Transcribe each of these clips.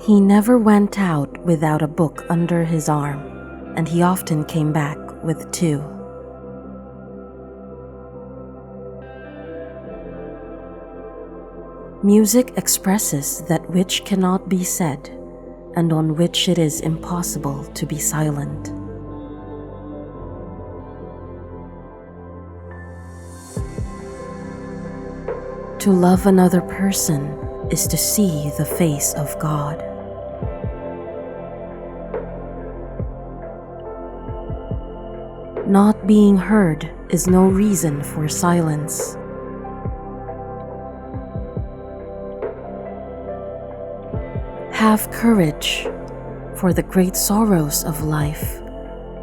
He never went out without a book under his arm, and he often came back with two. Music expresses that which cannot be said, and on which it is impossible to be silent. To love another person is to see the face of God. Not being heard is no reason for silence. Have courage for the great sorrows of life,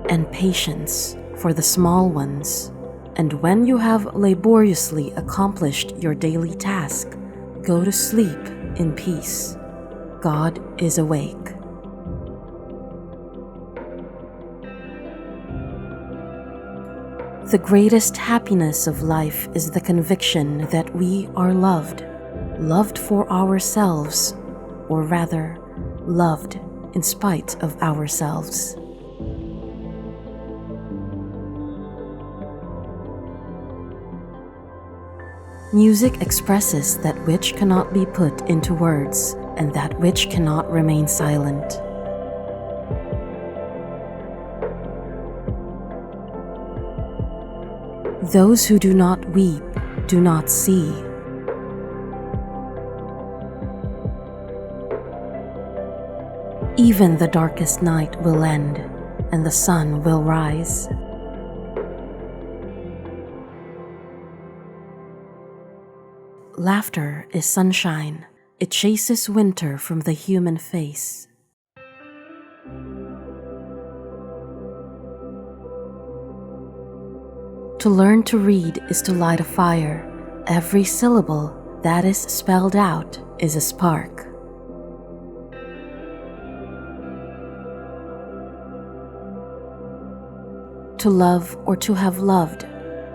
and patience for the small ones. And when you have laboriously accomplished your daily task, go to sleep in peace. God is awake. The greatest happiness of life is the conviction that we are loved, loved for ourselves, or rather, loved in spite of ourselves. Music expresses that which cannot be put into words, and that which cannot remain silent. Those who do not weep do not see. Even the darkest night will end, and the sun will rise. Laughter is sunshine. It chases winter from the human face. To learn to read is to light a fire. Every syllable that is spelled out is a spark. To love or to have loved,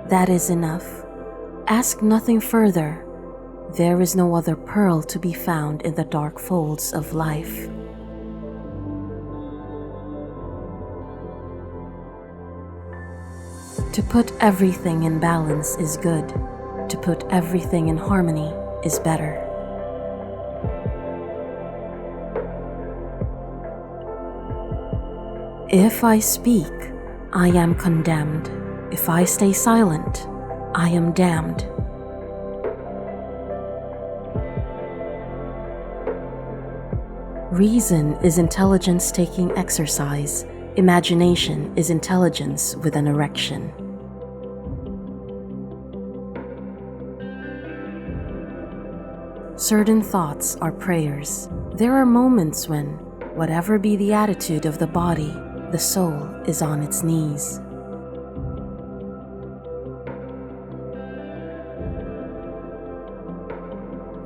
that is enough. Ask nothing further. There is no other pearl to be found in the dark folds of life. To put everything in balance is good. To put everything in harmony is better. If I speak, I am condemned. If I stay silent, I am damned. Reason is intelligence taking exercise. Imagination is intelligence with an erection. Certain thoughts are prayers. There are moments when, whatever be the attitude of the body, the soul is on its knees.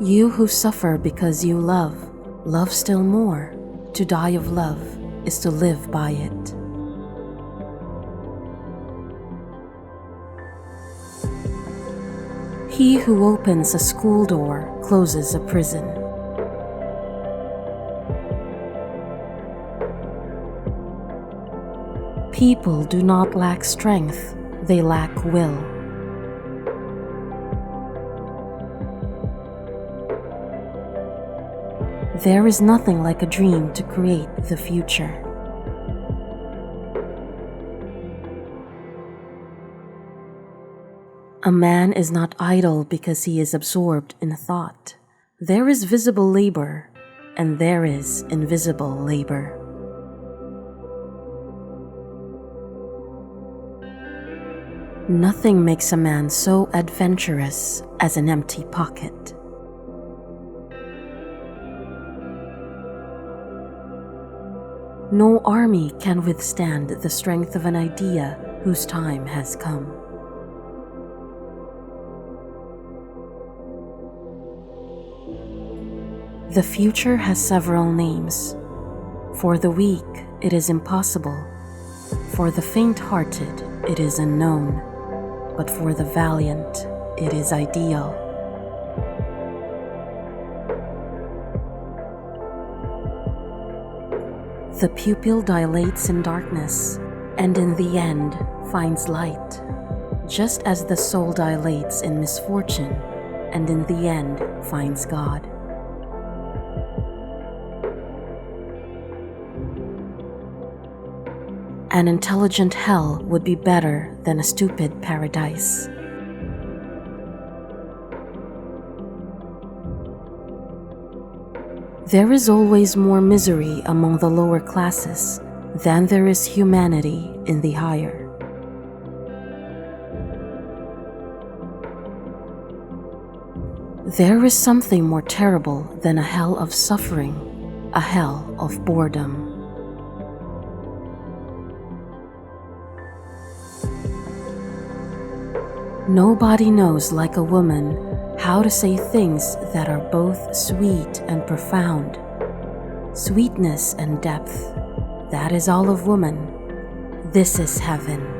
You who suffer because you love, love still more. To die of love is to live by it. He who opens a school door closes a prison. People do not lack strength, they lack will. There is nothing like a dream to create the future. A man is not idle because he is absorbed in thought. There is visible labor, and there is invisible labor. Nothing makes a man so adventurous as an empty pocket. No army can withstand the strength of an idea whose time has come. The future has several names. For the weak, it is impossible. For the faint-hearted, it is unknown. But for the valiant, it is ideal. The pupil dilates in darkness, and in the end finds light, just as the soul dilates in misfortune, and in the end finds God. An intelligent hell would be better than a stupid paradise. There is always more misery among the lower classes than there is humanity in the higher. There is something more terrible than a hell of suffering, a hell of boredom. Nobody knows like a woman how to say things that are both sweet and profound. Sweetness and depth, that is all of woman. This is heaven.